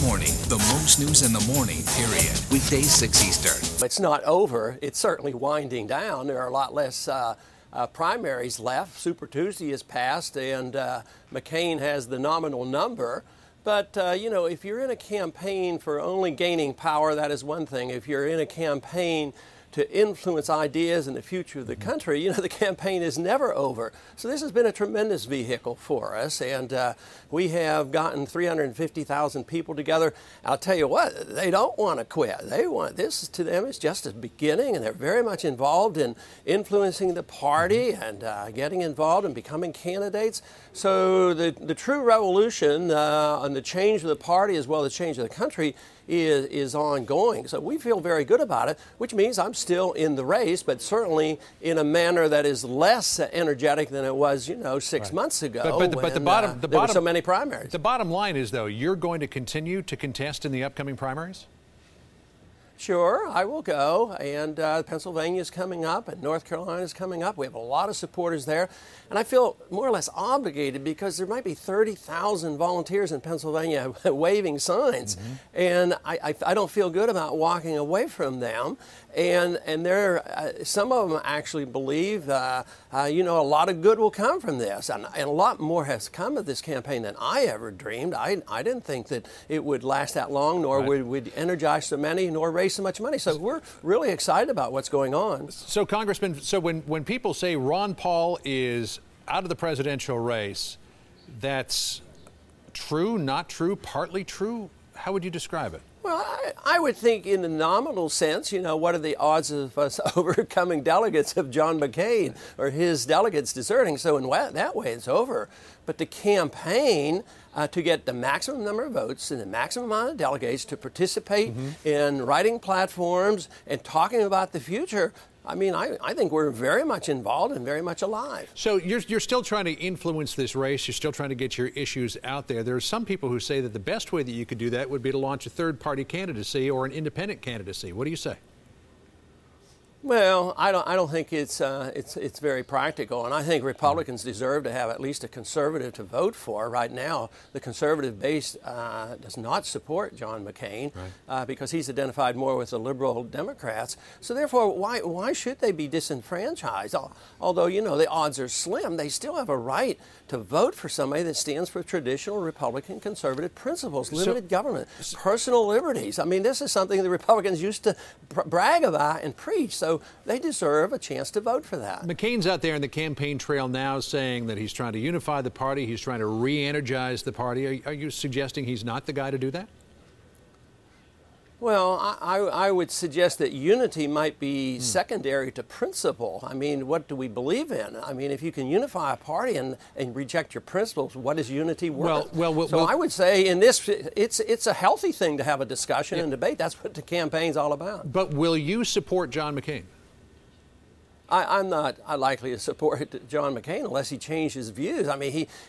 morning, the most news in the morning, period. Weekdays 6 Eastern. It's not over. It's certainly winding down. There are a lot less primaries left. Super Tuesday is passed, and McCain has the nominal number. But, if you're in a campaign for only gaining power, that is one thing. If you're in a campaign to influence ideas in the future of the country, the campaign is never over. So this has been a tremendous vehicle for us, and we have gotten 350,000 people together. I'll tell you what, they don't want to quit. They want this to them is just a beginning, and they're very much involved in influencing the party and getting involved and becoming candidates. So the true revolution and the change of the party as well as the change of the country is ongoing. So we feel very good about it, which means I'm still in the race, but certainly in a manner that is less energetic than it was, 6 months ago. But there were so many primaries. The bottom line is, though, you're going to continue to contest in the upcoming primaries? Sure, I will go, and Pennsylvania is coming up, and North Carolina is coming up. We have a lot of supporters there, and I feel more or less obligated because there might be 30,000 volunteers in Pennsylvania waving signs, and I don't feel good about walking away from them. And some of them actually believe, a lot of good will come from this, and a lot more has come of this campaign than I ever dreamed. I didn't think that it would last that long, nor would energize so many, nor raise so much money. So we're really excited about what's going on. So, Congressman, when people say Ron Paul is out of the presidential race, that's true, not true, partly true? How would you describe it? Well, I would think in the nominal sense, what are the odds of us overcoming delegates of John McCain or his delegates deserting? So in that way, it's over. But the campaign to get the maximum number of votes and the maximum amount of delegates to participate in writing platforms and talking about the future, I think we're very much involved and very much alive. So you're still trying to influence this race. You're still trying to get your issues out there. There are some people who say that the best way that you could do that would be to launch a third-party candidacy or an independent candidacy. What do you say? Well, I don't think it's very practical, and I think Republicans deserve to have at least a conservative to vote for. Right now, the conservative base does not support John McCain because he's identified more with the liberal Democrats. So therefore, why should they be disenfranchised? Although the odds are slim, they still have a right to vote for somebody that stands for traditional Republican conservative principles, limited government, personal liberties. This is something the Republicans used to brag about and preach. So they deserve a chance to vote for that. McCain's out there in the campaign trail now saying that he's trying to unify the party. He's trying to re-energize the party. Are you suggesting he's not the guy to do that? Well, I would suggest that unity might be secondary to principle. What do we believe in? If you can unify a party and reject your principles, what is unity worth? So I would say in this, it's a healthy thing to have a discussion and debate. That's what the campaign's all about. But will you support John McCain? I'm not likely to support John McCain unless he changed his views.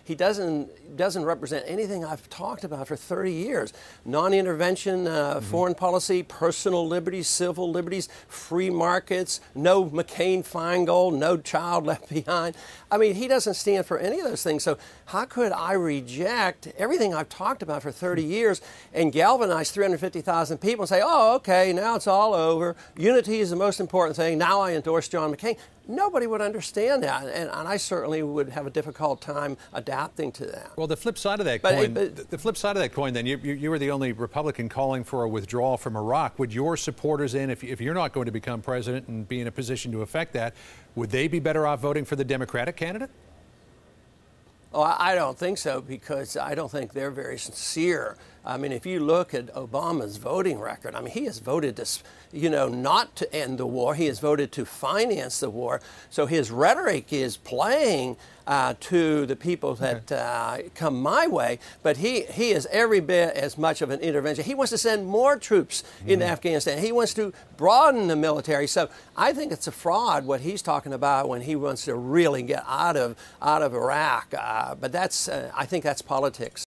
He doesn't represent anything I've talked about for 30 years. Non-intervention, foreign policy, personal liberties, civil liberties, free markets, no McCain-Feingold, no child left behind. He doesn't stand for any of those things. So how could I reject everything I've talked about for 30 years and galvanize 350,000 people and say, oh, okay, now it's all over. Unity is the most important thing. Now I endorse John McCain. Nobody would understand that, and I certainly would have a difficult time adapting to that. Well, the flip side of that coin, then, you were the only Republican calling for a withdrawal from Iraq. Would your supporters then, if you're not going to become president and be in a position to affect that, would they be better off voting for the Democratic candidate? Oh, I don't think so, because I don't think they're very sincere. If you look at Obama's voting record, he has voted to, not to end the war. He has voted to finance the war. So his rhetoric is playing to the people that come my way. But he is every bit as much of an intervention. He wants to send more troops into Afghanistan. He wants to broaden the military. So I think it's a fraud what he's talking about when he wants to really get out of Iraq. But I think that's politics.